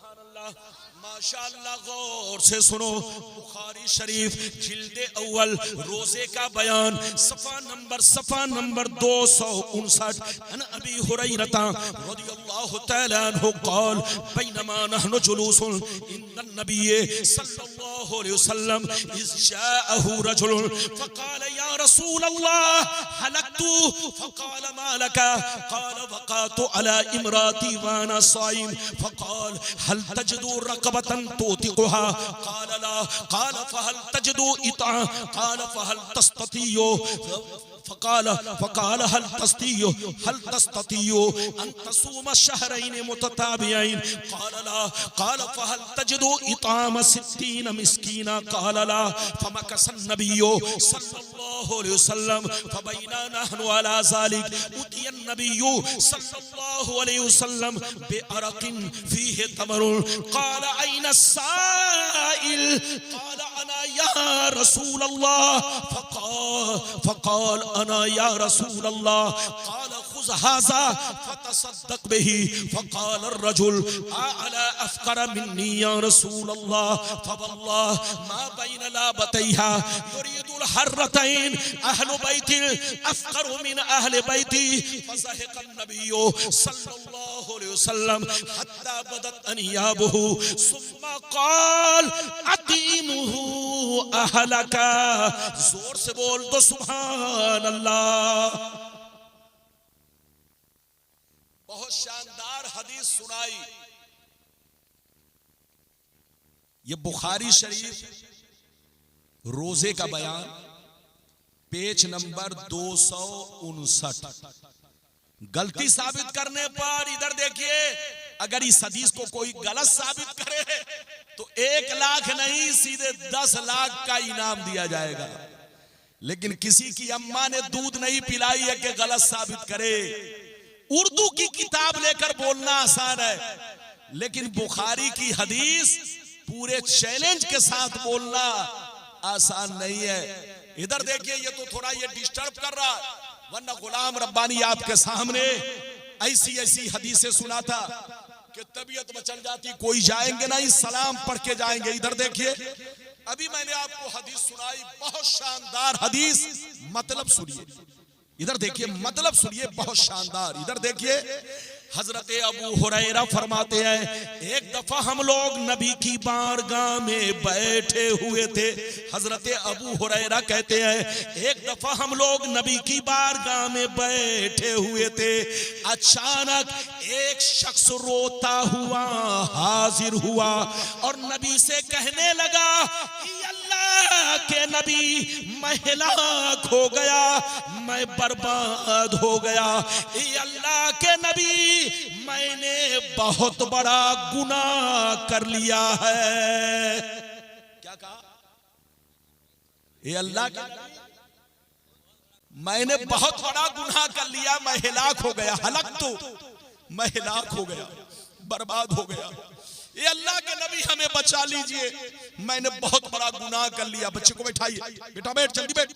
माशाअल्लाह, गौर से सुनो। बुखारी शरीफ जिल्दे अव्वल रोजे का बयान सफा नंबर 259। अन अबी हुरैरा रदियल्लाहु तआला अन्हु क़ाल बैनमा नहनु जुलूसुन इंदन नबिय्य सल्लल्लाहु अलैहि वसल्लम इज़ जाअहु रजुलन फ़क़ाल या रसूलल्लाह हलकतु फ़क़ाल मा लका क़ाल वक़अतु अला इमराती व अना साइम फ़क़ाल हल तजदु रक़बतन तुतिक़ुहा क़ाल ला क़ाल फ़हल तजदु इता क़ाल फ़हल तस्ततियु फ़क़ाल हल तस्ततियु अन तसूम शहरैन मुतताबियैन क़ाल ला क़ाल फ़हल तजदु इताम 60 मिस्कीना क़ाल ला फ़मकस नबिय्यु सल्लल्लाहु अलैहि वसल्लम फ़बैना नहनु अला ज़ालिक उतिय नबिय्यु सल्लल्लाहु अलैहि वसल्लम बिअरक़िन फ़ीहि तमरुन क़ाल ऐन साइल क़ाल अना या रसूल अल्लाह फ़क़ाल अना या रसूल अल्लाह क़ाल खुज़ हाज़ा फ़तसद्दक़ बिही फ़क़ाल अर्रजुल अला अफ़क़र मिन्नी या रसूल अल्लाह फ़वल्लाह मा बैन लाबतैहा युरीदुल हर्रतैन अहलु बैति अफ़क़र मिन अहलि बैति फ़ज़हिक़ नबिय्यु सल्लल्लाहु अलैहि वसल्लम हत्ता बदत अनियाबुहु सुम्मा क़ाल अतीमुहु अहलका। जोर से बोल दो सुभान अल्लाह। बहुत शानदार हदीस सुनाई। ये बुखारी शरीफ रोजे का बयान पेज नंबर 259। गलती साबित करने पर इधर देखिए, अगर इस हदीस को कोई गलत साबित करे तो 1 लाख नहीं सीधे 10 लाख का इनाम दिया जाएगा। लेकिन किसी की अम्मा ने दूध नहीं पिलाई है कि गलत साबित करे। उर्दू की किताब लेकर बोलना आसान है, लेकिन बुखारी की हदीस पूरे चैलेंज के साथ बोलना आसान नहीं है। इधर देखिए, ये तो थोड़ा ये डिस्टर्ब कर रहा है, वरना गुलाम रब्बानी आपके सामने ऐसी हदीसें सुना था कि तबीयत मचल जाती, कोई जाएंगे नहीं, सलाम पढ़ के जाएंगे। इधर देखिए, अभी मैंने आपको हदीस सुनाई, बहुत शानदार हदीस, मतलब सुनिए। इधर देखिए, मतलब सुनिए, बहुत शानदार। इधर देखिए, हजरत अबू हुरैरा फरमाते हैं, एक दफा हम लोग नबी की बारगाह में बैठे हुए थे। हजरत अबू हुरैरा कहते हैं, एक दफा हम लोग नबी की बारगाह में बैठे हुए थे। अचानक एक शख्स रोता हुआ हाजिर हुआ और नबी से कहने लगा, अल्लाह के नबी, मैं हलाक हो गया, मैं बर्बाद हो गया। अल्लाह के नबी, मैंने बहुत बड़ा गुनाह कर लिया है। क्या कहा? ये अल्लाह के, मैंने बहुत बड़ा गुनाह कर लिया, मैं हलाक हो गया। हलक तो मैं हलाक हो गया, बर्बाद हो गया। ये अल्लाह के नबी, हमें बचा लीजिए, मैंने बहुत बड़ा गुनाह कर लिया। बच्चे को बैठाइए, बेटा बैठ, जल्दी बैठ।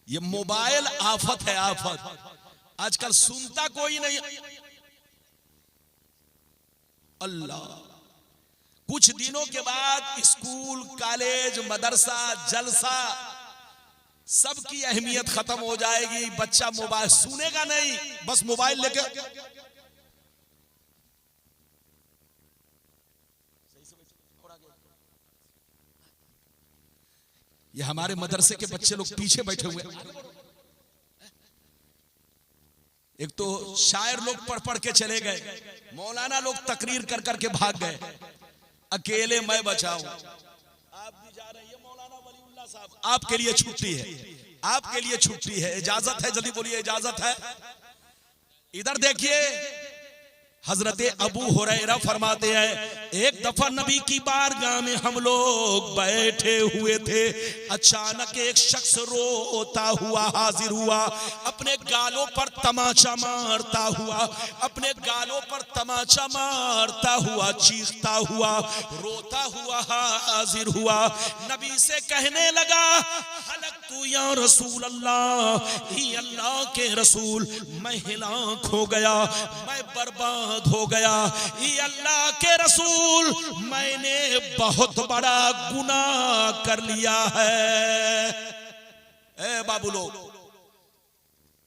ये मोबाइल आफत है, आफत। आजकल सुनता कोई नहीं। अल्लाह, कुछ दिनों के बाद स्कूल, कॉलेज, मदरसा, जलसा, सबकी अहमियत खत्म हो जाएगी। बच्चा मोबाइल सुनेगा नहीं, बस मोबाइल लेके। ये हमारे मदरसे के बच्चे लोग पीछे बैठे हुए, एक तो शायर लोग पढ़ पढ़ के चले गए, मौलाना लोग तकरीर कर कर के भाग गए, अकेले मैं बचा हूं। आप भी जा रहे हैं, मौलाना वलीउल्लाह साहब, आपके लिए छुट्टी है, आपके लिए छुट्टी है, इजाजत है, जल्दी बोलिए, इजाजत है। इधर देखिए, हजरत अबू हुरैरा फरमाते हैं, एक दफा नबी की बारगाह में हम लोग बैठे हुए थे। अचानक एक शख्स रोता हुआ हाजिर हुआ, अपने गालों पर तमाचा मारता हुआ, अपने गालों पर तमाचा मारता हुआ, चीखता हुआ, रोता हुआ हाजिर हुआ। नबी से कहने लगा, हलक हलकतु या रसूल अल्लाह, ही अल्लाह के रसूल मैं हिलाक हो गया, मैं बर्बाद हो गया। ही अल्लाह के रसूल मैंने बहुत बड़ा गुनाह कर लिया है। ए बाबू लोग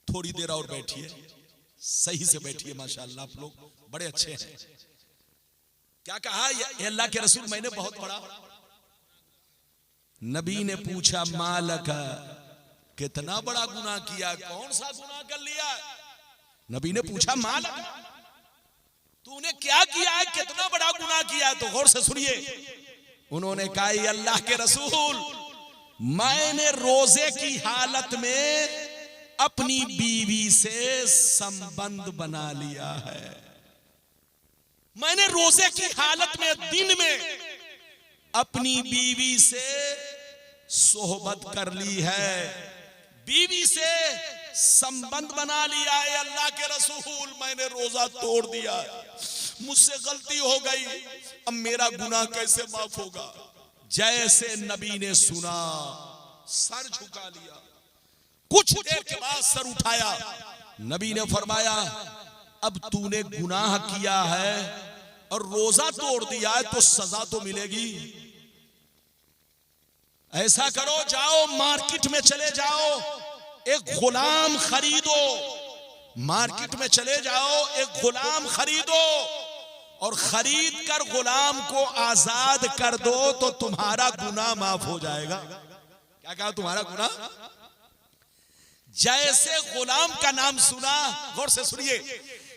थोड़ी देर और बैठिए, सही से बैठिए। माशाअल्लाह आप लोग बड़े अच्छे हैं। क्या कहा अल्लाह के रसूल मैंने बहुत बड़ा। नबी ने पूछा मालक, कितना बड़ा गुनाह किया, कौन सा गुनाह कर लिया? नबी ने पूछा मालक, तूने क्या किया है, कितना बड़ा गुनाह किया है? तो गौर से सुनिए। उन्होंने कहा अल्लाह के रसूल मैंने रोजे की हालत में अपनी बीवी से संबंध बना लिया है। मैंने रोजे की हालत में दिन में अपनी बीवी से सोहबत कर ली है, बीवी से संबंध बना लिया है। अल्लाह के रसूल मैंने रोजा तोड़ दिया, मुझसे गलती हो गई, अब मेरा गुनाह कैसे माफ होगा? जैसे नबी ने सुना सर झुका लिया। कुछ देर के बाद सर उठाया, नबी ने फरमाया अब तूने गुनाह किया है और रोजा तोड़ दिया है तो सजा तो मिलेगी। ऐसा करो, जाओ मार्केट में चले जाओ, एक गुलाम खरीदो। मार्केट में चले जाओ, एक गुलाम खरीदो और खरीद कर गुलाम को आजाद कर दो तो तुम्हारा गुनाह माफ हो जाएगा। क्या कहा? तुम्हारा गुनाह। जैसे गुलाम का नाम सुना, गौर से सुनिए,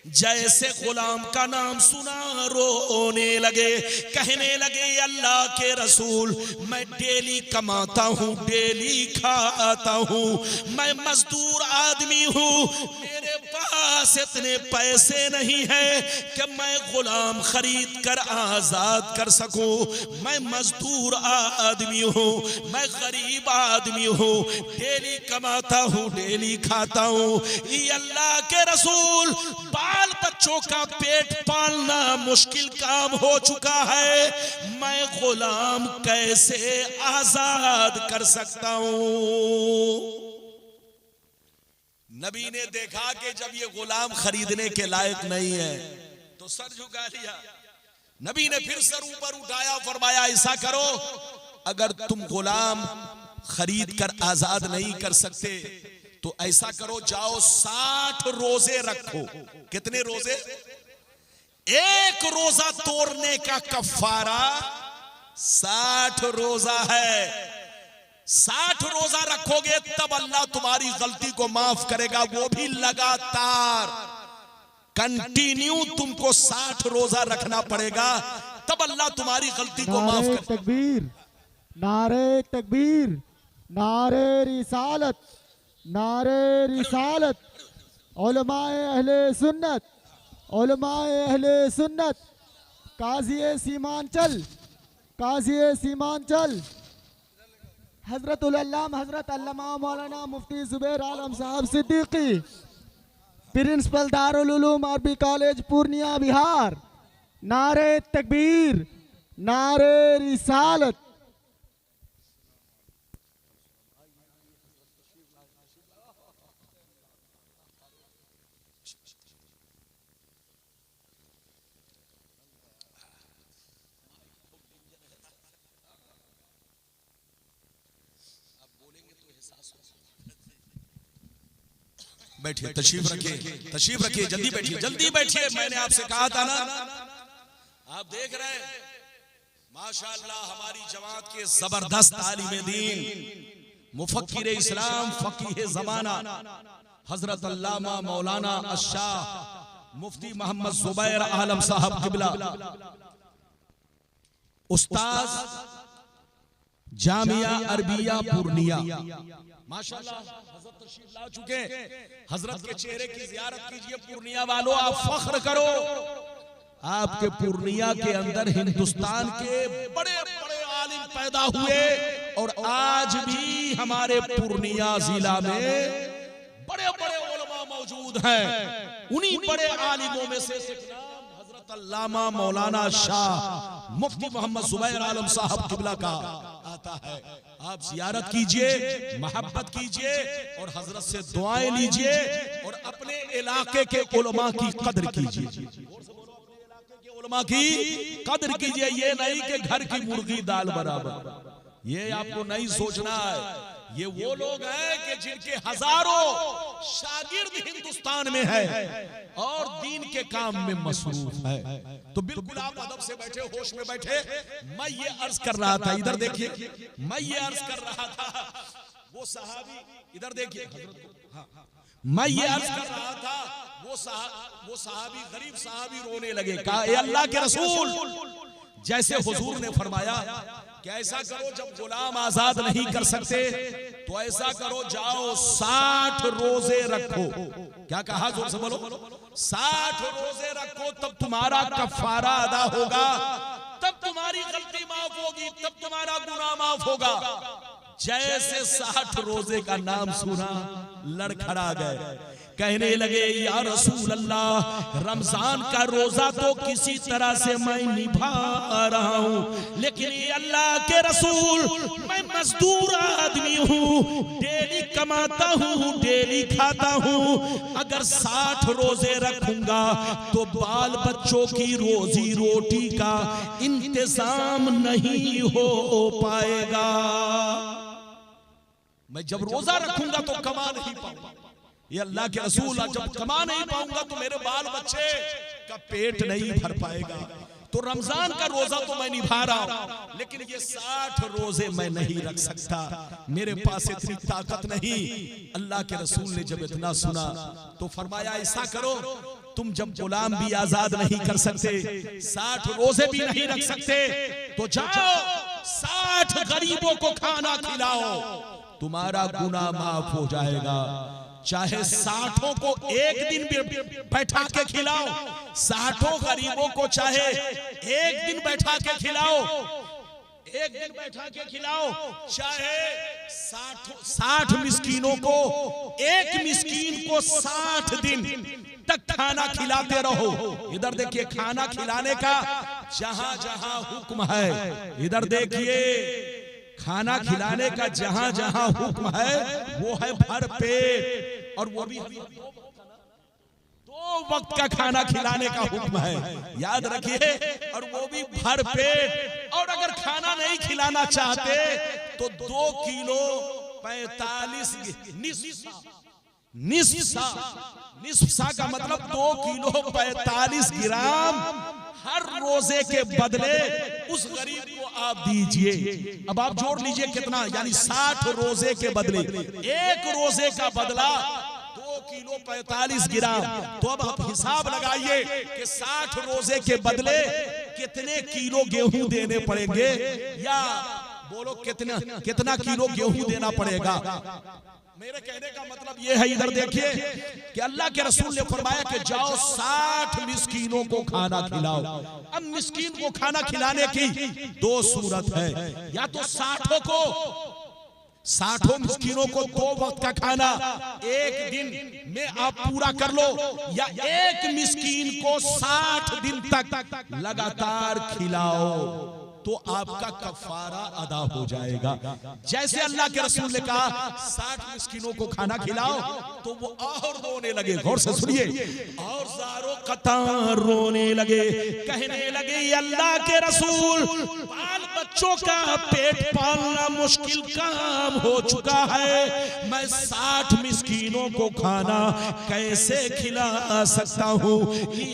जैसे गुलाम का नाम सुना रोने लगे, कहने लगे अल्लाह के रसूल मैं डेली कमाता हूँ, डेली खाता हूँ, मैं मजदूर आदमी हूँ, मेरे पास इतने पैसे नहीं है कि मैं गुलाम खरीद कर आजाद कर सकूं। मैं मजदूर आदमी हूँ, मैं गरीब आदमी हूँ, डेली कमाता हूँ, डेली खाता हूँ। ये अल्लाह के रसूल बाल बच्चों का पेट पालना मुश्किल काम हो चुका है, मैं गुलाम कैसे आजाद कर सकता हूं? नबी ने देखा कि जब ये गुलाम खरीदने के लायक नहीं है तो सर झुका लिया। नबी ने फिर सर ऊपर उठाया, फरमाया ऐसा करो, अगर तुम गुलाम खरीद कर आजाद नहीं कर सकते तो ऐसा करो, जाओ 60 रोजे रखो। कितने रोजे? एक रोजा तोड़ने का कफारा 60 रोजा है। 60 रोजा रखोगे तब अल्लाह तुम्हारी गलती को माफ करेगा, वो भी लगातार कंटिन्यू तुमको 60 रोजा रखना पड़ेगा, तब अल्लाह तुम्हारी गलती को माफ करेगा। तकबीर, नारे तकबीर, नारे रिसालत, नारे रिसालत। उलमाए अहले सुन्नत, उलमाए अहले सुन्नत, काज़ी सीमांचल, काज़ी सीमांचल हजरत उल-अल्लाम हजरत अल्लामा मौलाना मुफ्ती जुबैर आलम साहब सिद्दीकी, प्रिंसिपल दारुल उलूम अरबी कॉलेज पूर्णिया बिहार। नारे तकबीर, नारे रिसालत। बैठिए, तशरीफ रखिए, तशरीफ रखिए, जल्दी बैठिए, जल्दी बैठिए। मैंने आपसे कहा था ना, आप देख रहे हैं माशाअल्लाह हमारी जमात के जबरदस्त आलिम दीन, मुफक्किर इस्लाम, फकीह ज़माना हजरत अल्लामा मौलाना अशाह मुफ्ती मोहम्मद जुबैर आलम साहब किबला, उस्ताद जामिया अरबिया पूर्णिया, माशाअल्लाह हजरत तशरीफ ला चुके। हजरत के चेहरे की जियारत कीजिए पूर्णिया वालों, आप फख्र करो, आपके पूर्णिया के अंदर हिंदुस्तान के बड़े बड़े आलिम पैदा हुए और आज भी हमारे पूर्णिया जिला में बड़े बड़े उलमा मौजूद हैं। उन्हीं बड़े आलिमों में से हजरत अल्लामा मौलाना शाह मुफ्ती मोहम्मद जुबैर आलम साहब किबला का आता है। आप जियारत कीजिए, मोहब्बत कीजिए और हजरत से दुआएं लीजिए और अपने इलाके के उलमा की कदर कीजिए, उलमा की कदर कीजिए। ये नहीं कि घर की मुर्गी दाल बराबर, ये आपको नहीं सोचना है। ये वो लोग हैं कि जिनके हजारों शागिर्द हिंदुस्तान में है और दीन के काम में मसरूफ है। तो बिल्कुल आप अदब से बैठे, होश में बैठे। मैं ये अर्ज कर रहा था, इधर देखिए, मैं ये अर्ज कर रहा था, वो सहाबी, इधर देखिए, मैं ये अर्ज कर रहा था, वो सहाबी, गरीब सहाबी रोने लगे, कहा ए अल्लाह के रसूल, जैसे हुजूर ने फरमाया कि ऐसा करो, जब गुलाम आजाद नहीं कर सकते तो ऐसा करो, जाओ 60 रोजे रखो। क्या कहा, जोर से बोलो, 60 रोजे रखो, तब तुम्हारा कफारा अदा होगा, तब तुम्हारी गलती माफ होगी, तब तुम्हारा गुनाह माफ होगा। जैसे 60 रोजे का नाम सुना, लड़खड़ा गए, कहने लगे या रसूल अल्लाह, रमजान का रोजा तो किसी तरह से मैं निभा रहा हूँ, लेकिन ये अल्लाह के रसूल, मैं मजदूर आदमी हूँ, डेली कमाता हूँ, डेली खाता हूँ, अगर 60 रोजे रखूंगा तो बाल बच्चों की रोजी रोटी का इंतजाम नहीं हो पाएगा। मैं जब रोजा रखूंगा तो कमा नहीं पाऊंगा, ये अल्लाह के रसूल, जब कमा नहीं पाऊंगा तो मेरे बाल बच्चे का पेट नहीं भर पाएगा। तो रमजान का रोजा तो मैं निभा रहा हूं, लेकिन ये 60 रोजे मैं नहीं रख सकता, मेरे पास इतनी ताकत नहीं। अल्लाह के रसूल ने जब इतना सुना तो फरमाया, ऐसा करो, तुम जब गुलाम भी आजाद नहीं कर सकते, 60 रोजे भी नहीं रख सकते, तो जाओ 60 गरीबों को खाना खिलाओ, तुम्हारा गुनाह माफ हो जाएगा। चाहे 60 को एक दिन बैठा के खिलाओ, 60 गरीबों को चाहे एक दिन बैठा के खिलाओ, एक दिन बैठा के खिलाओ, चाहे 60 मिस्कीनों को, एक मिस्कीन को 60 दिन तक खाना खिलाते रहो। इधर देखिए, खाना खिलाने का जहां जहां हुक्म है, इधर देखिए, खाना खिलाने का जहां जहां हुक्म है वो है भर पेट, और वो भी 2 वक्त का खाना खिलाने का हुक्म है, याद रखिए, और वो भी भर पेट। और अगर खाना नहीं खिलाना चाहते तो 2 किलो 45 निस्फ सा का मतलब 2 किलो 45 ग्राम हर रोजे के बदले उस गरीब को आप दीजिए। अब आप जोड़ लीजिए कितना, यानी 60 रोजे के बदले एक रोजे का बदला 2 किलो 45 ग्राम। तो अब आप हिसाब लगाइए कि 60 रोजे के बदले कितने किलो गेहूं देने पड़ेंगे, या बोलो कितना किलो गेहूं देना पड़ेगा। मेरे कहने का मतलब यह है, इधर देखिए कि अल्लाह के रसूल ने फरमाया कि जाओ 60 मिस्कीनों को खाना खिलाओ। अब मिस्कीन को खाना खिलाने की 2 सूरत है, या तो 60 मिस्कीनों को 2 वक्त का खाना एक दिन में आप पूरा कर लो, या एक मिस्कीन को 60 दिन तक लगातार खिलाओ, तो आपका कफारा अदा हो जाएगा। जैसे अल्लाह के रसूल ने कहा 60 मिस्कीनों को खाना खिलाओ, तो वो और रोने लगे, गौर से सुनिए, और ज़ारो कतार रोने लगे, कहने लगे अल्लाह के रसूल, बाल बच्चों का पेट पालना मुश्किल काम हो चुका है, मैं 60 मिस्कीनों को खाना कैसे खिला सकता हूँ।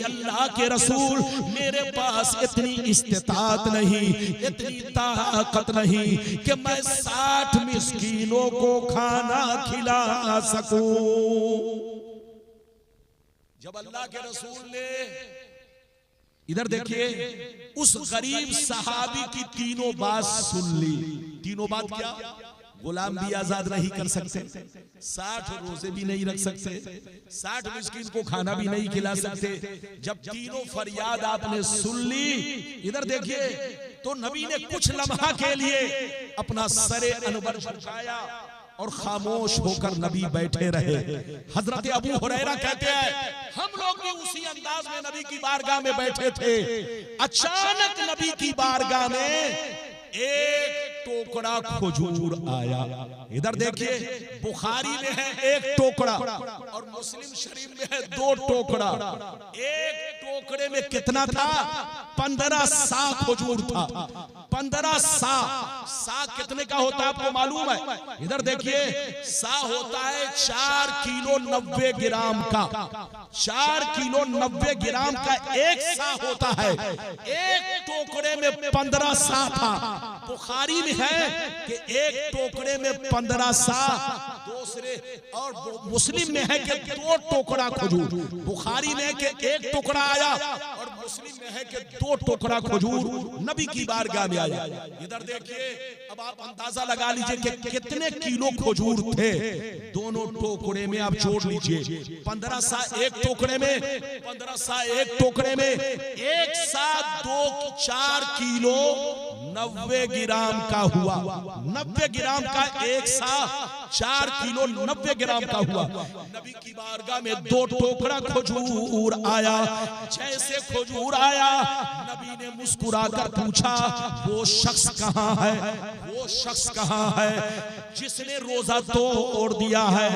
अल्लाह के रसूल, मेरे पास इतनी इस्तिताअत नहीं, इतनी ताकत नहीं कि मैं 60 मिस्कीनों को खाना खिला सकूं। जब अल्लाह के रसूल ने, इधर देखिए, उस गरीब सहाबी की तीनों बात सुन ली। तीनों बात क्या? गुलाम भी आजाद नहीं कर सकते, 60 रोजे भी नहीं रख सकते, 60 मिस्कीन को खाना भी नहीं खिला सकते। जब तीनों फरियाद आपने सुन ली, इधर देखिए, तो नबी ने कुछ लम्हा के लिए अपना सरे अनवर झुकाया और खामोश होकर नबी बैठे रहे। हजरत अबू हुरैरा कहते हैं, हम लोग भी उसी अंदाज में नबी की बारगाह में बैठे थे। अचानक नबी की बारगाह में एक टोकरा खजूर आया। इधर देखिए, बुखारी में है एक टोकरा और मुस्लिम शरीफ में है 2 टोकरा। एक टोकरे में कितना था? 15 सा खजूर था। 15 सा कितने का होता है आपको मालूम है? इधर देखिए, सा होता है 4 किलो 90 ग्राम का। 4 किलो 90 ग्राम का एक सा होता है। एक टोकरे में 15 सा था। बुखारी में है कि एक टोकरे में 15 सा, दूसरे और मुस्लिम में है कि 2 टोकरा खजूर। बुखारी में है कि एक टुकड़ा आया और मुस्लिम में है कि 2 टोकरा खजूर नबी की बारगाह में आया। इधर देखिए, अब आप अंदाजा लगा लीजिए कि कितने किलो खजूर थे। दोनों टोकरे में आप जोड़ लीजिए, 15 सा एक टोकरे में, 15 सा एक टोकरे में, एक साथ 4 किलो 90 ग्राम का हुआ। 90 ग्राम का एक सा 4 किलो 90 ग्राम का हुआ। नबी की बारगाह में 2 टोकरा खजूर आया। जैसे खजूर आया, नबी ने मुस्कुराकर पूछा, वो शख्स कहाँ है? वो शख्स कहाँ है जिसने रोजा तोड़ दिया है?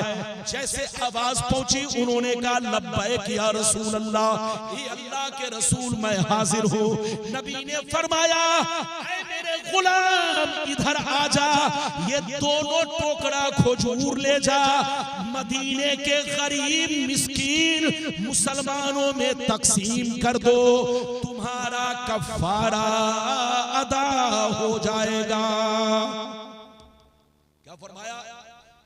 जैसे आवाज पहुंची, उन्होंने कहा, लब्बैक या रसूल अल्लाह, ये अल्लाह के रसूल मैं हाजिर हूँ। नबी ने फरमाया, ऐ मेरे गुलाम इधर आ जा, ये दोनों टोकरा खजूर ले जा, मदीने के गरीब मिस्कीन मुसलमानों में तकसीम कर दो, तुम्हारा कफारा अदा हो जाएगा। क्या फरमाया?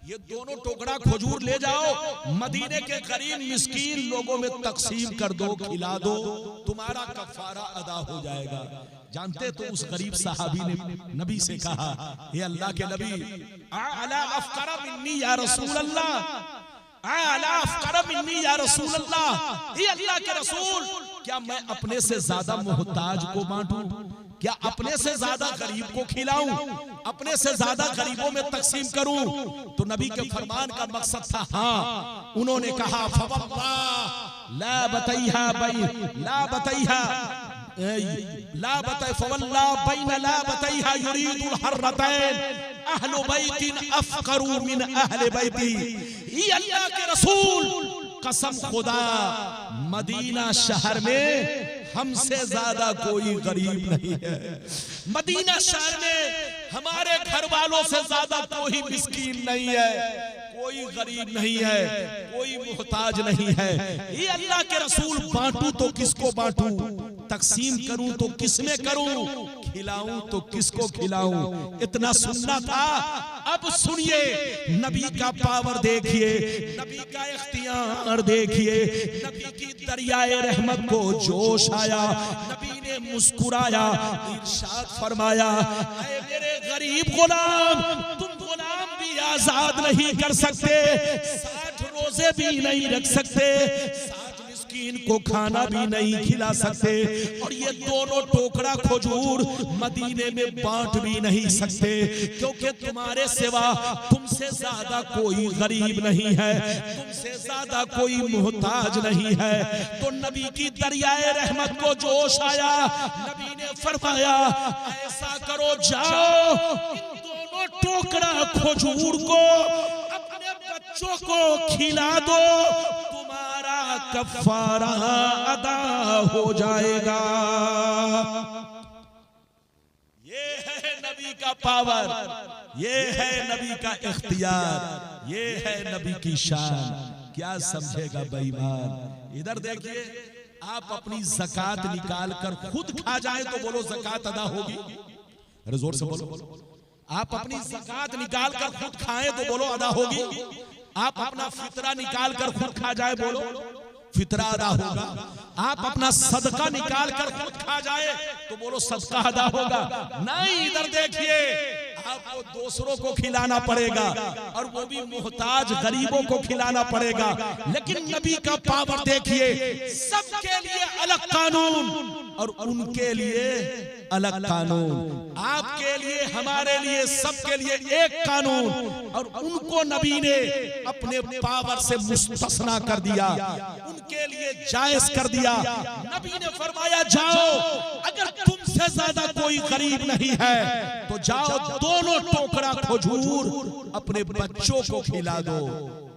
ये दोनों टोकरा खजूर ले जाओ, मदीने के गरीब मिस्कीन लोगों में तकसीम कर दो, खिला दो, तुम्हारा कफारा अदा हो जाएगा। जानते तो उस गरीब साहबी ने नबी से कहा, हे अल्लाह के नबी, अला अफकरा मिन्नी या रसूल अल्लाह, अला अफकरा मिन्नी या रसूल अल्लाह, हे अल्लाह के रसूल, क्या मैं अपने से ज्यादा मोहताज को बांटूं? क्या अपने से ज्यादा गरीब को खिलाऊं? अपने से ज्यादा गरीबों में तकसीम करूं? तो नबी के फरमान का मकसद था हाँ। उन्होंने कहा, फवल्लाह ला बतैहा बई ला बतैहा ला बतै फवल्लाह बैन ला बतैहा युरीदुल हर्रतैन अहलु बैतिन अफकरू मिन अहले बैती। ये अल्लाह के रसूल, कसम खुदा, मदीना शहर में हमसे ज्यादा कोई गरीब नहीं है। मदीना शहर में हमारे घर वालों से ज्यादा कोई मिस्कीन नहीं है, कोई गरीब नहीं है, कोई मुहताज नहीं है। ये अल्लाह के रसूल, बांटूं तो किसको बांटूं? तकसीम करूं तो किसमें करूं? खिलाऊं तो किसको खिलाऊं? इतना सुनना था। अब सुनिए, नबी का पावर देखिए, नबी का इख्तियार देखिए, नबी की दरियाए रहमत को जोश आया। नबी ने मुस्कुराया, इरशाद फरमाया, ऐ मेरे गरीब गुलाम, तुम गुलाम भी आजाद नहीं कर सकते, 60 रोजे भी नहीं रख सकते, 60 मिस्कीन को खाना भी नहीं खिला सकते, और ये दोनों टोकरा खजूर मदीने में बांट भी नहीं सकते, क्योंकि तुम्हारे सिवा तुमसे ज्यादा कोई गरीब नहीं है, तुमसे ज्यादा कोई मुहताज नहीं है। तो नबी की दरियाए रहमत को जोश आया। नबी ने फरमाया, ऐसा करो, जाओ इन दोनों टोकरा खजूर को अपने बच्चों को खिला दो, तुम्हारा कफारा अदा हो जाएगा। ये है नबी का पावर, ये है नबी का इख्तियार, ये है नबी की शान। क्या समझेगा बेईमान? इधर देखिए, आप अपनी ज़कात निकाल कर खुद खा जाए तो बोलो ज़कात अदा होगी। अरे जोर से बोलो। आप अपनी ज़कात निकाल कर खुद खाएं तो बोलो अदा होगी। आप अपना फितरा निकाल कर खुद खा जाए, बोलो फितरा अदा होगा। आप अपना सदका निकाल कर खुद खा जाए तो बोलो सदका अदा होगा। नहीं, इधर देखिए, आपको दूसरों को खिलाना पड़ेगा, और वो भी मुहताज गरीबों को खिलाना पड़ेगा। लेकिन नबी का पावर देखिए, सबके लिए अलग कानून और उनके लिए अलग कानून, आपके लिए, हमारे लिए, सबके लिए एक कानून, और उनको नबी ने अपने पावर से मुस्तस्ना कर दिया, उनके लिए जायज कर दिया। नबी ने फरमाया, जाओ, अगर तुमसे ज्यादा कोई गरीब नहीं है तो जाओ दोनों टोकरा खजूर अपने बच्चों को खिला दो,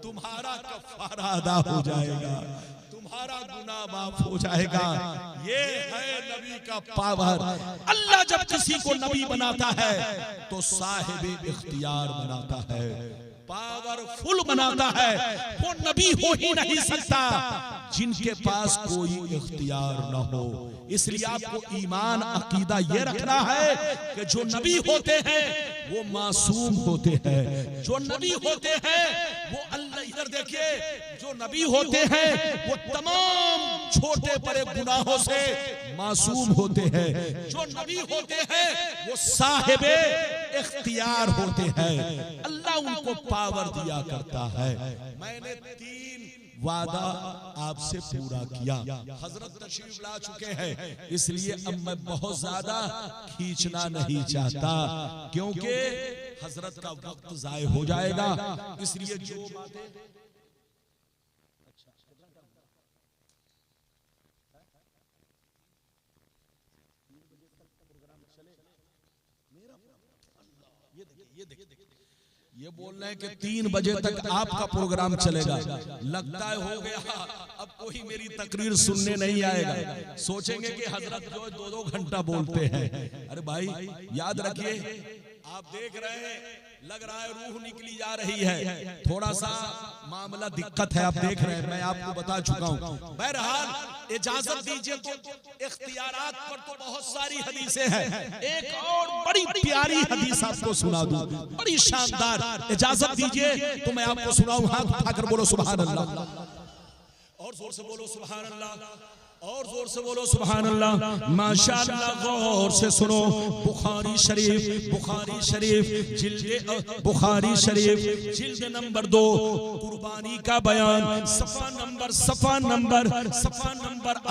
तुम्हारा कफारा अदा हो जाएगा, तुम्हारा गुनाह माफ हो जाएगा। ये है नबी का पावर। अल्लाह जब किसी को नबी बनाता है तो साहिब इख्तियार बनाता है, पावरफुल बनाता है। वो नबी हो ही नहीं सकता जिनके पास कोई इख्तियार न हो। इसलिए आपको ईमान अकीदा ये रखना है कि जो नबी होते हैं वो मासूम होते हैं, जो नबी होते हैं वो अल्लाह, इधर देखिए, जो नबी होते हैं वो तमाम छोटे बड़े गुनाहों से मासूम होते हैं, जो नबी होते हैं वो साहिबे इख्तियार होते हैं। अल्लाह उनको पावर दिया करता है। मैंने 3 वादा आपसे पूरा किया। हजरत तशरीफ ला चुके हैं, इसलिए अब मैं बहुत ज्यादा खींचना नहीं चाहता क्योंकि हजरत का वक्त जाय हो जाएगा। इसलिए जो बातें ये बोल रहे हैं कि 3 बजे तक आपका प्रोग्राम चलेगा। लगता है हो गया, अब कोई मेरी तकरीर सुनने नहीं आएगा। सोचेंगे कि हजरत जो 2-2 घंटा बोलते हैं। अरे भाई याद रखिए, आप देख रहे हैं, लग रहा है रूह निकली जा रही है, थोड़ा सा मामला दिक्कत है, आप देख रहे हैं, मैं आपको बता चुका हूं। बहरहाल इजाजत दीजिए तो इख्तियारात पर तो बहुत सारी हदीसें हैं। एक और बड़ी प्यारी हदीस आपको सुना दूं, बड़ी शानदार। इजाजत दीजिए तो मैं आपको सुनाऊं। हाथ उठाकर बोलो सुभान अल्लाह, और जोर से बोलो सुभान अल्लाह, और जोर से बोलो सुभान अल्लाह। माशाअल्लाह, गौर से सुनो। बुखारी शरीफ, बुखारी शरीफ जिल्द नंबर 2, कुर्बानी का बयान, सफा नंबर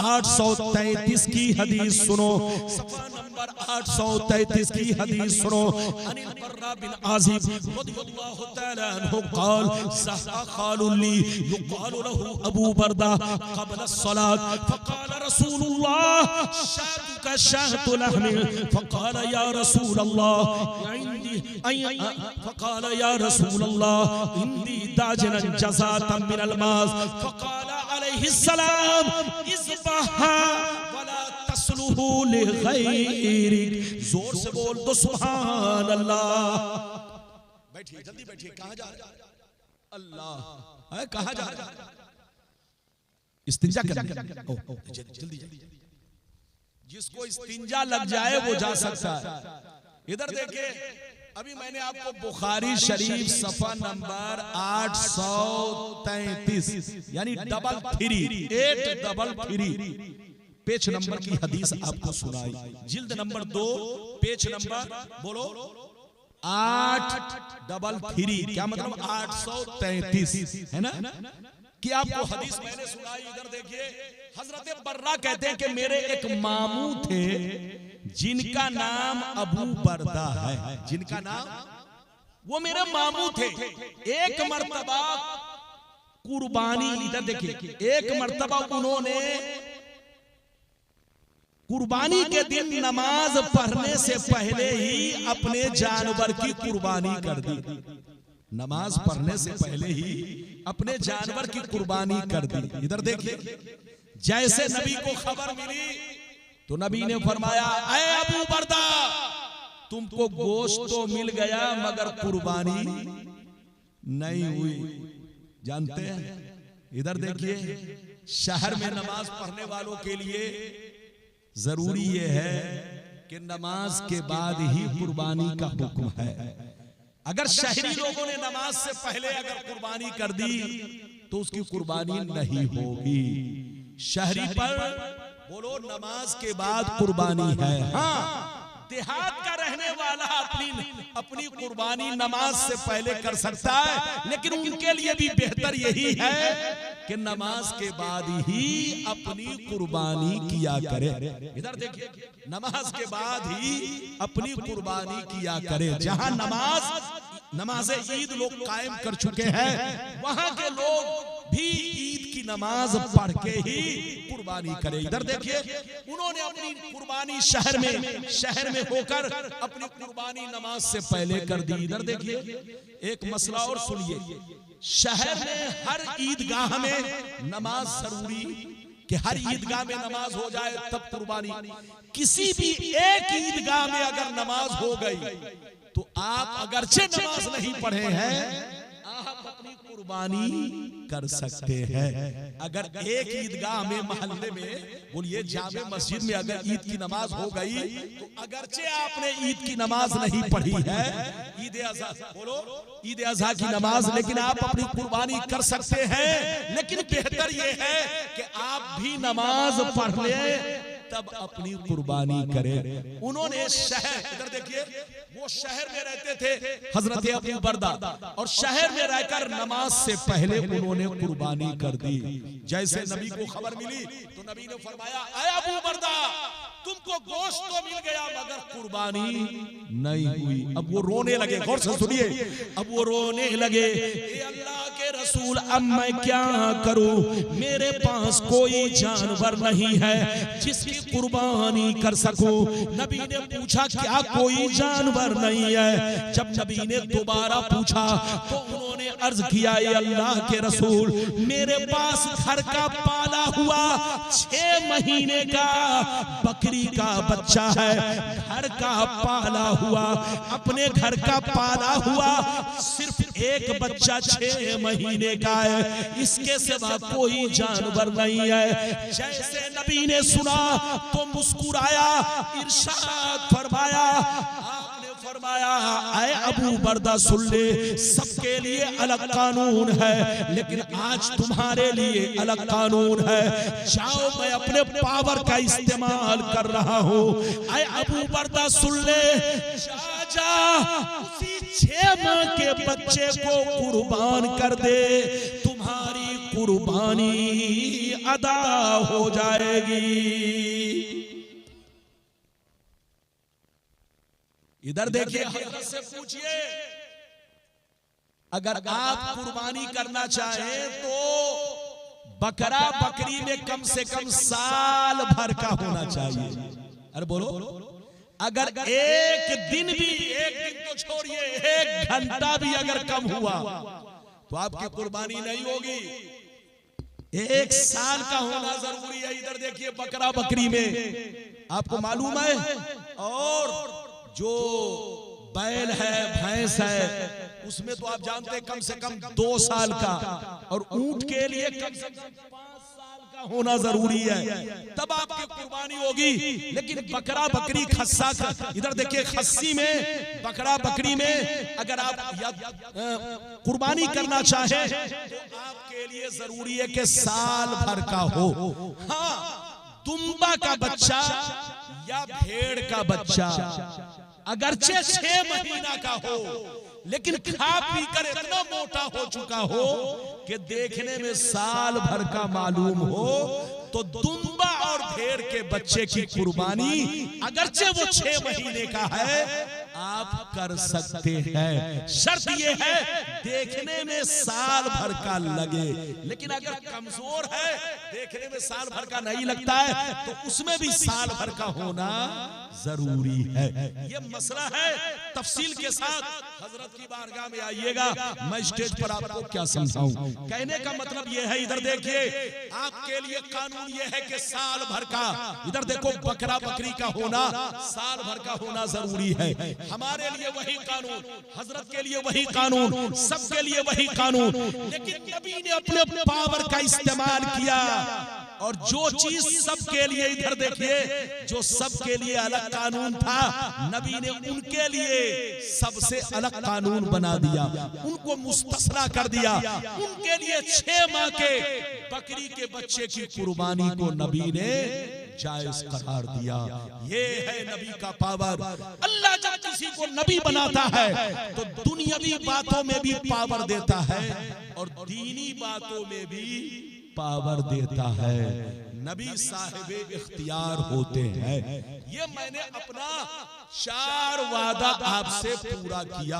833 की हदीस सुनो। सफा नंबर 833 की हदीस सुनो। अनिल बर्रा बिन आजिब रदियल्लाहु तआला अन्हु क़ाल ज़हा ख़ालुली युक़ालु लहू अबू बर्दा क़ब्ल अस्सलात फ़क़ाल रसूलुल्लाह शातुका शातु लहमी फ़क़ाल या रसूलल्लाह फ़क़ाल या रसूलल्लाह इंदी दाजनन जज़ातन मिनल माज़ फ़क़ाल अलैहिस्सलाम इज़बहा वला तस्लुहु लिग़ैरिक। जोर से बोल दो सुभान अल्लाह। बैठिए, जल्दी बैठिए। कहां जा रहे हैं? अल्लाह है, कहां जा रहे हैं? इस्तिंजा करने। जल्दी जल्दी, जिसको इस्तिंजा लग जाए वो जा सकता है। इधर देखिए, अभी मैंने आपको बुखारी शरीफ सफा नंबर 833 यानी 833 पेज नंबर की हदीस आपको सुनाई। जिल्द नंबर 2 पेज नंबर बोलो 833, क्या मतलब 833 है ना? कि आपको हदीस मैंने सुनाई। इधर देखिए, हजरत बर्रा कहते हैं कि मेरे एक मामू थे जिनका नाम अबू बर्दा है। जिनका नाम, वो मेरे मामू थे। एक मर्तबा कुर्बानी, इधर देखिए, एक मर्तबा उन्होंने कुर्बानी के दिन नमाज पढ़ने से पहले ही अपने जानवर की कुर्बानी कर दी। नमाज पढ़ने से पहले ही अपने जानवर की कुर्बानी कर दी। इधर देखिए, जैसे नबी को खबर मिली तो नबी ने फरमाया, ऐ अबू बर्दा, तुमको गोश्त तो मिल गया मगर कुर्बानी नहीं हुई। जानते हैं, इधर देखिए, शहर में नमाज पढ़ने वालों के लिए जरूरी यह है कि नमाज के बाद ही कुर्बानी का हुक्म है। अगर शहरी लोगों ने नमाज से पहले अगर कुर्बानी कर दी तो उसकी कुर्बानी नहीं होगी। शहरी पर बोलो नमाज के बाद कुर्बानी है। हाँ, देहात का रहने वाला अपनी कुर्बानी नमाज से पहले कर सकता है, लेकिन उनके लिए भी बेहतर यही है कि नमाज के बाद ही अपनी कुर्बानी किया करे। इधर देखिए, नमाज के बाद ही अपनी कुर्बानी किया करे। जहां नमाज ईद लोग कायम कर चुके हैं, वहां के लोग भी ईद की नमाज पढ़ के ही कुर्बानी करे। इधर देखिए, उन्होंने अपनी कुर्बानी शहर में होकर अपनी कुर्बानी नमाज से पहले कर दी। इधर देखिए एक मसला और सुनिए, शहर में हर ईदगाह में नमाज जरूरी कि हर ईदगाह में नमाज हो जाए तब कुर्बानी। किसी भी एक ईदगाह में अगर नमाज हो गई तो आप अगरचे नमाज नहीं पढ़े हैं, आप अपनी कुर्बानी कर सकते हैं। अगर एक ईदगाह में मोहल्ले में बोलिए जामे मस्जिद में अगर ईद की नमाज हो गई तो अगरचे आपने ईद की नमाज नहीं पढ़ी है, ईद अज़हा बोलो ईद अज़हा की नमाज, लेकिन आप अपनी कुर्बानी कर सकते हैं। लेकिन बेहतर ये है कि आप भी नमाज पढ़ ले तब अपनी कुर्बानी करें। उन्होंने शहर, इधर देखिए, वो शहर में रहते थे हजरत अबू बरदा, और शहर में रहकर नमाज से पहले उन्होंने कुर्बानी कर दी। जैसे नबी को खबर मिली तो नबी ने फरमाया, ऐ अबू बरदा, तुमको गोश्त तो मिल गया मगर कुर्बानी नहीं हुई। अब वो रोने लगे, गौर से सुनिए, अब वो रोने लगे, ए अल्लाह के रसूल, अब मैं क्या करूं, मेरे पास कोई जानवर नहीं है जिसकी कुर्बानी कर सकूं। नबी ने पूछा, क्या कोई जानवर नहीं है? जब नबी ने दोबारा पूछा तो उन्होंने अर्ज किया, ए अल्लाह के रसूल, मेरे पास घर का पाला हुआ 6 महीने का बकरी का बच्चा है, घर का पाला हुआ, अपने घर का पाला हुआ सिर्फ एक बच्चा 6 महीने का है, इसके सिवा कोई जानवर नहीं है। जैसे नबी ने सुना तो मुस्कुराया, इरशाद फरमाया, आपने फरमाया, ऐ अबू बरदा सुन ले, सबके लिए अलग कानून है लेकिन आज तुम्हारे लिए अलग कानून है। जाओ, मैं अपने पावर का इस्तेमाल कर रहा हूँ। ऐ अबू बरदा सुन ले, जा उसी 6 माह के बच्चे को कुर्बान कर दे, तुम्हारी कुर्बानी अदा हो जाएगी। इधर देखिए, हजरत से पूछिए, अगर आप कुर्बानी करना चाहें तो बकरा बकरी में कम से कम साल भर का होना चाहिए। अरे बोलो, अगर एक दिन तो छोड़िए, 1 घंटा भी अगर कम हुआ तो आपकी कुर्बानी नहीं होगी। 1 साल का होना जरूरी है। इधर देखिए, बकरा बकरी में आपको मालूम है, और जो बैल है, भैंस है, उसमें तो आप जानते हैं कम से कम 2 साल का, और ऊंट के लिए कम से कम 5 साल का होना जरूरी है, तब आपकी कुर्बानी होगी। लेकिन बकरा बकरी, खस्सा, इधर देखिए, खस्सी में, बकरा बकरी में अगर आप कुर्बानी करना चाहे तो आपके लिए जरूरी है कि साल भर का हो। हाँ, दुम्बा का बच्चा या भेड़ का बच्चा अगरचे 6 महीना का हो, लेकिन खा पी कर इतना मोटा हो चुका हो कि देखने में साल भर का मालूम हो, तो दुम्बा और भेड़ के बच्चे की कुर्बानी अगरचे वो 6 महीने का है, आप कर सकते हैं। शर्त ये है देखने में साल भर का लगे, लेकिन अगर कमजोर है, देखने में साल भर का नहीं लगता है, तो उसमें भी साल भर का होना जरूरी है। ये मसला है, तफसील के साथ हजरत की बारगाह में आइएगा, मैं स्टेज पर आपको क्या समझाऊं। कहने का मतलब ये है, इधर देखिए, आपके लिए कानून ये है कि साल भर का, इधर देखो, बकरा बकरी का होना साल भर का होना जरूरी है। हमारे लिए वही कानून, हजरत के लिए वही कानून, सबके लिए वही कानून, लेकिन नबी ने अपने पावर का इस्तेमाल किया, और जो चीज सबके लिए, इधर देखिए, जो सबके लिए अलग कानून था, नबी ने उनके लिए सबसे अलग कानून बना दिया, उनको मुस्तस्ना कर दिया। उनके लिए 6 माह के बकरी के बच्चे की कुर्बानी को नबी ने जायज करार दिया। ये है नबी का पावर। अल्लाह जब किसी को नबी बनाता है तो दुनियावी बातों में भी पावर देता है और दीनी बातों में भी पावर देता है। नबी साहिब इख्तियार होते हैं। ये मैंने अपना 4 वादा आपसे पूरा किया।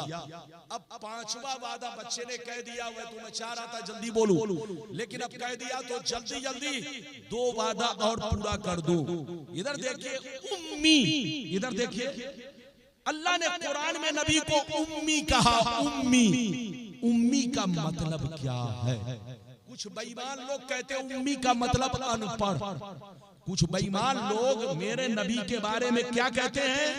अब 5वां वादा बच्चे ने कह दिया, वह तो मैं चाह रहा था जल्दी बोलूं, लेकिन अब कह दिया तो जल्दी जल्दी 2 वादा और पूरा कर दूं। इधर देखिए उम्मी, इधर देखिए अल्लाह ने कुरान में नबी को उम्मी कहा। उम्मी, उम्मी का मतलब क्या है? कुछ बेईमान लोग कहते हैं उम्मी का मतलब अनपढ़। कुछ बेईमान लोग मेरे नबी के बारे में क्या कहते हैं?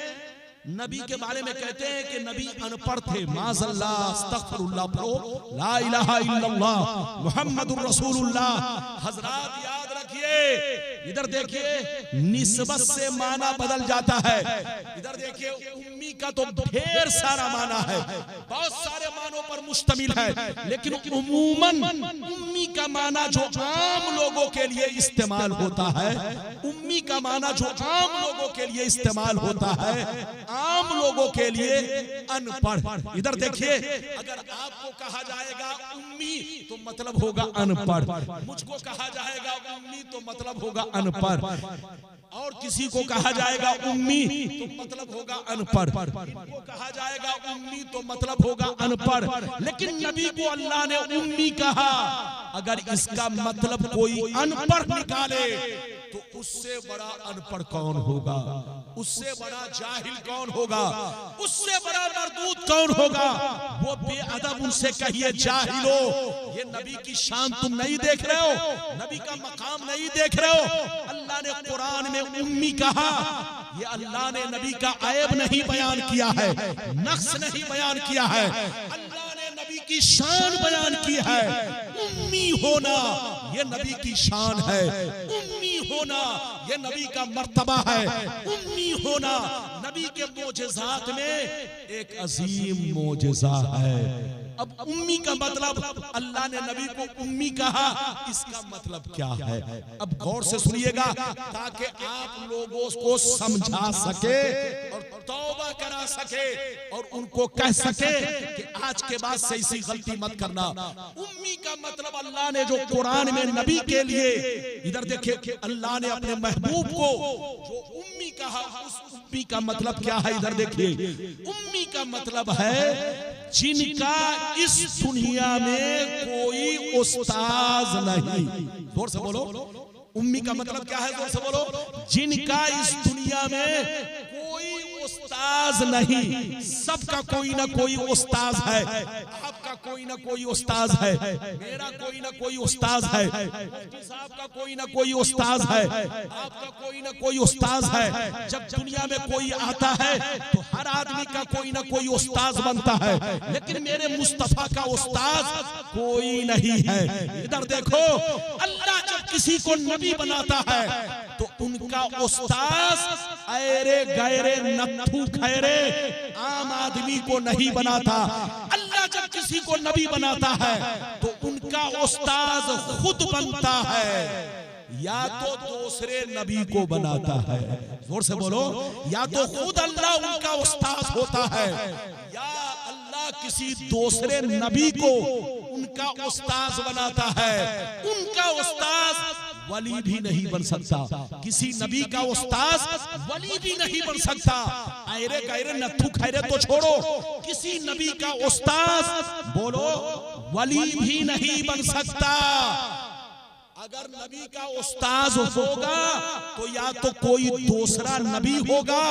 नबी के बारे में कहते हैं कि नबी अनपढ़ थे। माज़अल्लाह, अस्तगफिरुल्लाह पढ़ो, ला इलाहा इल्लल्लाह मुहम्मदुर रसूलुल्लाह। हजरात याद रखिए, इधर देखिए निस्बत से माना बदल जाता है। इधर देखिए उम्मी का तो ढेर सारा माना है, बहुत सारे मानों पर मुश्तमिल है, लेकिन उम्मूमन उम्मी का माना जो आम लोगों के लिए इस्तेमाल होता है, उम्मी का माना जो आम लोगों के लिए इस्तेमाल होता है, आम लोगों के लिए अनपढ़। इधर देखिए अगर आपको कहा जाएगा उम्मी तो मतलब होगा अनपढ़, मुझको कहा जाएगा उम्मी तो मतलब होगा अनपढ़, और किसी को कहा जाएगा उम्मी तो मतलब होगा अनपढ़, इनको कहा जाएगा उम्मी तो मतलब होगा अनपढ़। लेकिन नबी को अल्लाह ने उम्मी कहा। अगर इसका मतलब कोई अनपढ़ निकाले तो उससे बड़ा अनपढ़ कौन होगा? उससे बड़ा जाहिल कौन होगा? उससे बड़ा मरदूद कौन होगा? वो बेअदब, उनसे कहिए जाहिलो, ये नबी की शान तुम नहीं देख रहे हो, नबी का मकाम नहीं देख रहे हो। अल्लाह ने कुरान में उम्मी कहा, ये अल्लाह ने नबी का ऐब नहीं बयान किया है, नक्स नहीं बयान किया है, अल्लाह ने नबी की शान बयान की है। उम्मी होना ये नबी की शान है, उम्मी होना ये नबी का मर्तबा है, उम्मी होना नबी के मोजेज़ात में एक अजीम मोजेज़ा है। अब उम्मी का मतलब अल्लाह ने नबी को उम्मी कहा, इसका मतलब क्या है? अब गौर से सुनिएगा ताकि आप लोगों को समझा सके और तौबा करा सके और उनको कह सके कि आज के बाद से ऐसी गलती मत करना। उम्मी का मतलब अल्लाह ने जो कुरान में नबी के लिए, इधर देखिए अल्लाह ने अपने महबूब को जो उम्मी कहा, उस उम्मी का मतलब क्या है? इधर देखिए उम्मी का मतलब है जिनका इस दुनिया में कोई उस्ताद नहीं। जोर से बोलो, उम्मी का मतलब क्या है? जोर से बोलो। जिनका इस दुनिया में कोई उस्ताद नहीं, सबका कोई ना कोई उस्ताद है। आपका कोई ना कोई उस्ताद है, मेरा कोई ना कोई उस्ताद है, मुफ्ती साहब का कोई ना कोई उस्ताद है, आपका कोई ना कोई उस्ताद है। जब दुनिया में कोई आता है तो हर आदमी का कोई ना कोई उस्ताद बनता है, लेकिन मेरे मुस्तफा का उस्ताद कोई नहीं है। इधर देखो अल्लाह जब किसी को नबी बनाता है तो उनका उस्ताद ऐरे गैरे नत्थू खैरे आम आदमी को नहीं बनाता। अल्लाह जब किसी को नबी बनाता है तो उनका उस्ताद खुद बनता है, या तो दूसरे नबी को बनाता है। जोर से बोलो, या तो खुद अल्लाह उनका उस्ताद होता है, या अल्लाह किसी दूसरे नबी को उनका उस्ताद बनाता है। उनका उस्ताद वली भी नहीं बन सकता, किसी नबी का उस्ताद वली भी नहीं बन सकता। ऐरे गैरे नत्थू खैरे तो छोड़ो, किसी नबी का उस्ताद बोलो वली भी नहीं बन सकता। अगर नबी का उस्ताद होगा तो या तो कोई दूसरा नबी होगा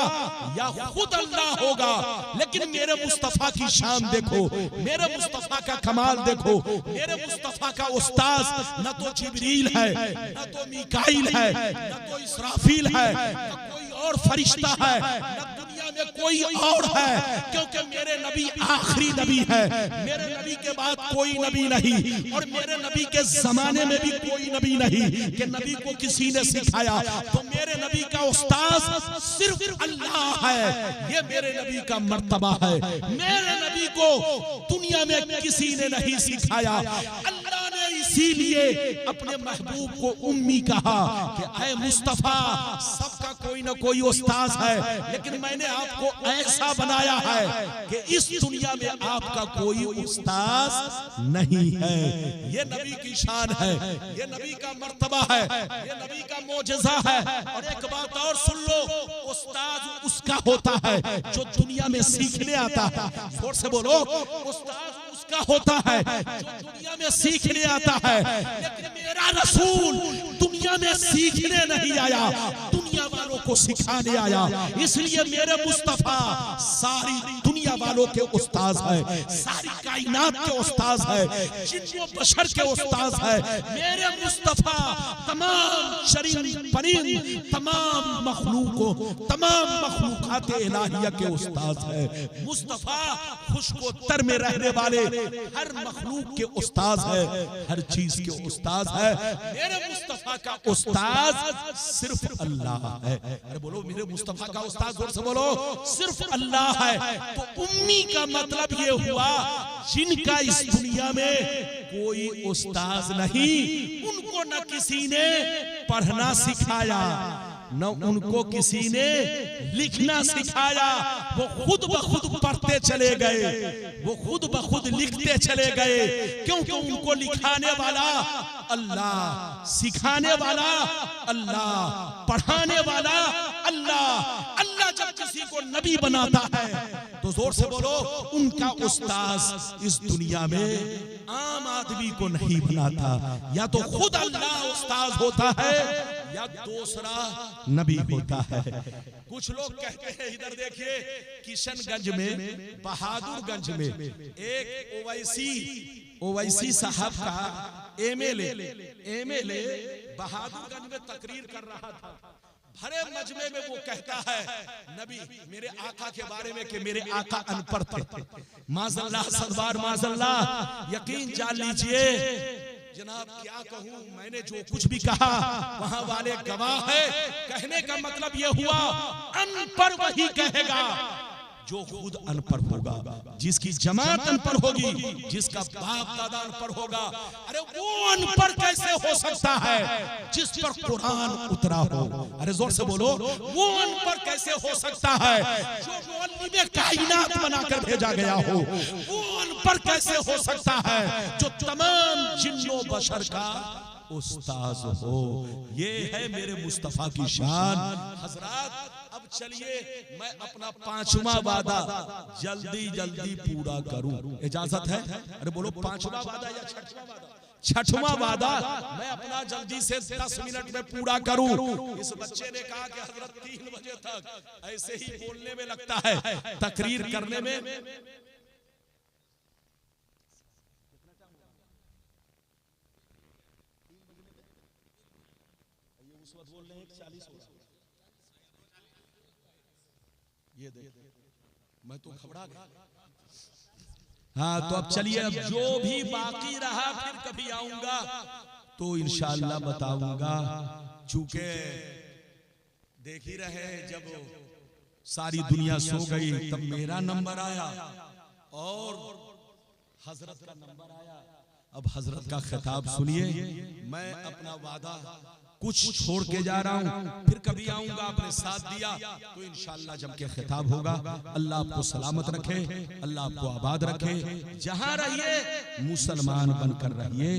या खुद अल्लाह होगा। लेकिन मेरे मुस्तफा की शान देखो, मेरे मुस्तफा का कमाल देखो। मेरे मुस्तफा का उस्ताद न तो जिब्रील है, न तो मीकाईल है, न तो इसराफील है, न कोई और फरिश्ता है, न दुनिया में कोई और है, क्योंकि मेरे नबी आखिरी नबी है। मेरे नबी के बाद कोई नबी नहीं, और मेरे नबी के जमाने में भी कोई नबी नहीं कि नबी को किसी ने सिखाया। तो मेरे नबी का उस्ताद सिर्फ अल्लाह है, ये मेरे नबी का मर्तबा है। मेरे नबी को दुनिया में किसी ने नहीं सिखाया, अल्लाह ने इसीलिए अपने महबूब को उम्मी कहा कि ऐ मुस्तफा, सबका कोई ना कोई उस्ताद है, लेकिन मैंने आपको ऐसा बनाया है कि इस दुनिया में आपका कोई उस्ताद नहीं है। ये नबी की शान है, ये नबी का मर्तबा है, ये नबी का मोजज़ा है। और एक बात और सुन लो, उस्ताद उसका होता है जो दुनिया में सीखने आता है। जोर से बोलो, उस्ताद उसका होता है जो दुनिया में सीखने आता है। लेकिन मेरा रसूल दुनिया में सीखने नहीं आया, दुनिया वालों को सिखाने आया। इसलिए मेरे मुस्तफा सारी दुनिया वालों के उस्ताद है, सारी कायनात के उस्ताद है, जिन्नो बशर के उस्ताद है। मेरे मुस्तफा तमाम शरीर परिंद, तमाम मखलूकों, तमाम मखलूकात इलाहिया के उस्ताद है। मुस्तफा खुशकोतर में रहने वाले हर मखलूक के उस्ताद है, हर चीज के उस्ताद है। मेरे मुस्तफा का उस्ताद सिर्फ अल्लाह है। अरे बोलो, मेरे मुस्तफा का उस्ताद जोर से बोलो, सिर्फ अल्लाह है। तो उम्मी का मतलब ये हुआ जिनका इस दुनिया में कोई उस्ताद नहीं, उनको न किसी ने पढ़ना सिखाया, न उनको किसी ने लिखना सिखाया। वो खुद ब खुद पढ़ते चले गए, वो खुद ब खुद लिखते चले गए, क्योंकि उनको लिखाने वाला अल्लाह, सिखाने वाला अल्लाह, पढ़ाने वाला अल्लाह। अल्लाह जब किसी को नबी बनाता है तो जोर से बोलो, उनका उस्ताद इस दुनिया में आम आदमी को नहीं बनाता। या तो खुद अल्लाह उस्ताद होता है या दूसरा नबी होता है। कुछ लोग कहते हैं, इधर देखिए, किशनगंज में, बहादुरगंज में एक ओवैसी साहब का एमएलए बहादुरगंज में तकरीर कर रहा था। भरे मजमे में वो कहता है नबी मेरे आका के बारे में कि मेरे आका अनपढ़ थे। माज़अल्लाह, सदबार माज़अल्लाह, यकीन जान लीजिए जनाब, क्या कहूं, मैंने जो कुछ भी कहा वहां वाले गवाह है। कहने का मतलब यह हुआ, अनपढ़ वही कहेगा जो खुद अनपढ़ होगा, जिसकी जमात अनपढ़ होगी, जिसका बाप दादा अनपढ़ होगा। अरे वो अनपढ़ कैसे हो सकता है जिस पर कुरान उतरा हो? अरे जोर से बोलो, वो अनपढ़ कैसे हो सकता है जो मुअल्लिमे कायनात बनाकर भेजा गया हो? वो अनपढ़ कैसे हो सकता है जो तमाम जिन्नो बशर का उस्ताद हो? ये है मेरे मुस्तफा की शान। हजरात, अब चलिए मैं अपना 5वां वादा जल्दी पूरा करूं, इजाजत है? अरे बोलो, 5वां वादा या 6वां वादा? 6वां वादा मैं अपना जल्दी से 10 मिनट में पूरा करूं। इस बच्चे ने कहा कि हजरत 3 बजे तक ऐसे ही बोलने में लगता है, तकरीर करने में। ये देख, मैं तो घबरा गया। हाँ, तो अब चलिए, अब जो भी बाकी रहा फिर कभी आऊंगा तो इंशाअल्लाह बताऊंगा। चूंकि देख ही रहे, जब सारी दुनिया सो गई तब मेरा नंबर आया और हजरत का नंबर आया। अब हजरत का खिताब सुनिए। मैं अपना वादा कुछ छोड़ के जा रहा हूं, फिर कभी आऊंगा, आपने साथ दिया तो इंशाअल्लाह जम के खिताब होगा। अल्लाह आपको सलामत रखे, अल्लाह आपको आबाद रखे। जहां रहिए मुसलमान बनकर रहिए,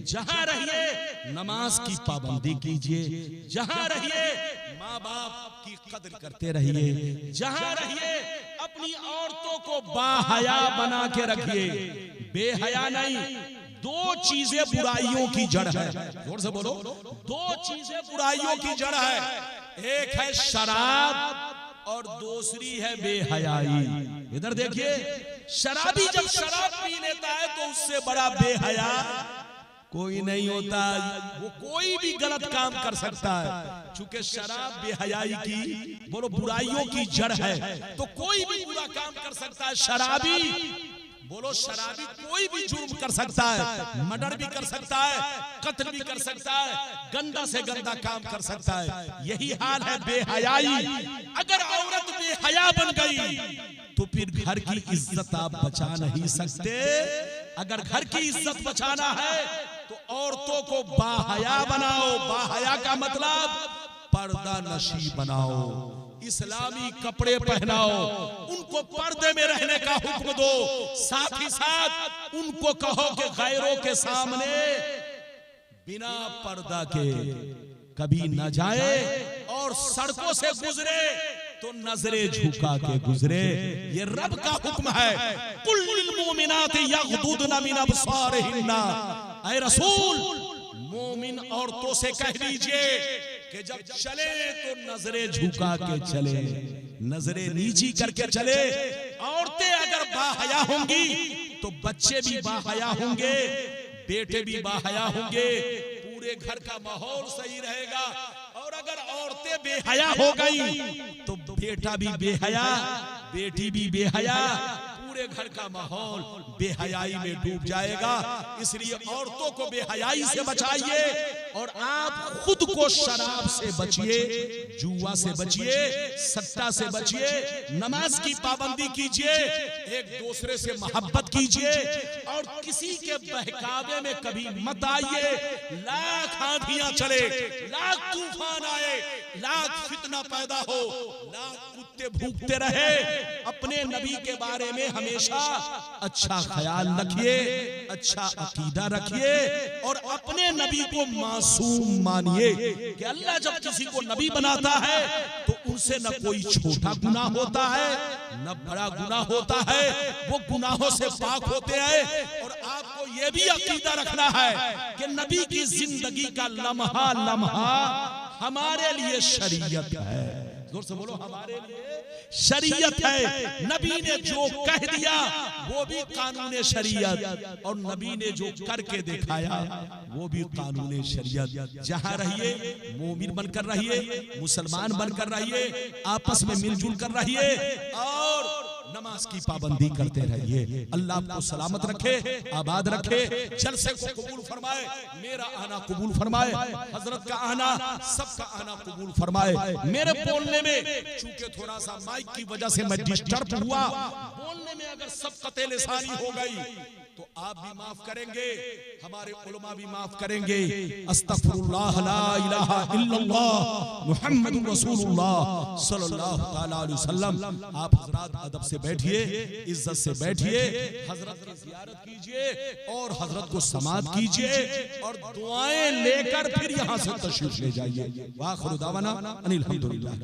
जहां रहिए नमाज की पाबंदी कीजिए, जहां रहिए माँ बाप की कदर करते रहिए, जहां रहिए अपनी औरतों को बाहया बना के रखिए, बेहया नहीं। 2 चीजें बुराइयों की जड़ है, जोर से बोलो, 2 चीजें बुराइयों की जड़ है। एक है शराब और दूसरी है बेहयाई। इधर देखिए, शराबी जब शराब पी लेता है तो उससे बड़ा बेहया कोई नहीं होता। वो कोई भी गलत काम कर सकता है, चूंकि शराब बेहयाई की, बोलो, बुराइयों की जड़ है, तो कोई भी बुरा काम कर सकता है। शराबी, बोलो, शराबी कोई भी जुर्म कर सकता है, मर्डर भी कर सकता है, कत्ल भी कर सकता है, गंदा से गंदा काम कर सकता है। यही हाल है बेहयाई। अगर औरत बेहया बन गई तो फिर घर की इज्जत आप बचा नहीं सकते। अगर घर की इज्जत बचाना है तो औरतों को बाहया बनाओ। बाहया का मतलब पर्दा नशी बनाओ, इस्लामी कपड़े पहनाओ, उनको पर्दे में रहने का हुक्म दो। साथ ही साथ उनको कहो कि गैरों के सामने बिना पर्दा के कभी न जाए और सड़कों से गुजरे तो नजरे झुका के गुजरे। ये रब का हुक्म है। कुल लिल मोमिनाति यग़दुदना मिन अबसारिहिन्ना। ऐ रसूल, मोमिन औरतों से कह दीजिए कि जब चले तो नजरे झुका के चले, नजरे नीची करके चले। औरतें अगर बाहया होंगी तो बच्चे भी बाहया होंगे, बेटे भी बाहया होंगे, पूरे घर का माहौल सही रहेगा। और अगर औरतें बेहया हो गई तो बेटा भी बेहया, बेटी भी बेहया, पूरे घर का माहौल बेहयाई में डूब जाएगा। इसलिए औरतों को बेहयाई से बचाइए और आप खुद को शराब से बचिए, जुआ से बचिए, सट्टा से बचिए, नमाज की पाबंदी कीजिए, एक दूसरे से मोहब्बत कीजिए और किसी के बहकावे में कभी मत आइए। लाख आंधियां चले, लाख तूफान आए, लाख फितना पैदा हो, लाख कुत्ते भूखते रहे, अपने नबी के बारे में हमेशा अच्छा ख्याल रखिए, अच्छा अकीदा रखिए और अपने नबी को मासूम मानिए कि अल्लाह जब किसी को नबी बनाता है तो उनसे न कोई छोटा गुनाह होता है न बड़ा गुनाह होता है, वो गुनाहों से पाक होते हैं। और आपको ये भी अकीदा रखना है कि नबी की जिंदगी का लम्हा लम्हा हमारे लिए शरीयत है। जोर से बोलो, हमारे लिए शरीयत है। नबी ने जो कह दिया वो भी कानून शरीयत, और नबी ने जो करके दिखाया वो भी कानून शरीयत। जहां रहिए मोमिन बनकर रहिए, मुसलमान बनकर रहिए, आपस में मिलजुल कर रहिए और नमाज की पाबंदी करते रहिए। अल्लाह आपको सलामत रखे, आबाद रखे, जलसे को कबूल फरमाए, मेरा आना कबूल फरमाए, हजरत का आना, सबका आना कबूल फरमाए। मेरे बोलने में चूंकि थोड़ा सा माइक की वजह से मैं डिस्टर्ब हुआ, बोलने में अगर सबकते लिसानी हो गई तो आप भी माफ करेंगे, हमारे उलमा भी माफ करेंगे। अस्तगफिरुल्लाह ला इलाहा इल्लल्लाह मुहम्मदुर रसूलुल्लाह सल्लल्लाहु तआला अलैहि वसल्लम। आप हजरात अदब से बैठिए, इज्जत से बैठिए, हजरत की जियारत कीजिए और हजरत को समाअत कीजिए और दुआएं लेकर फिर यहां से तशरीफ ले जाइए। वाखिरु दावाना अनिल हम्दुलिल्लाह।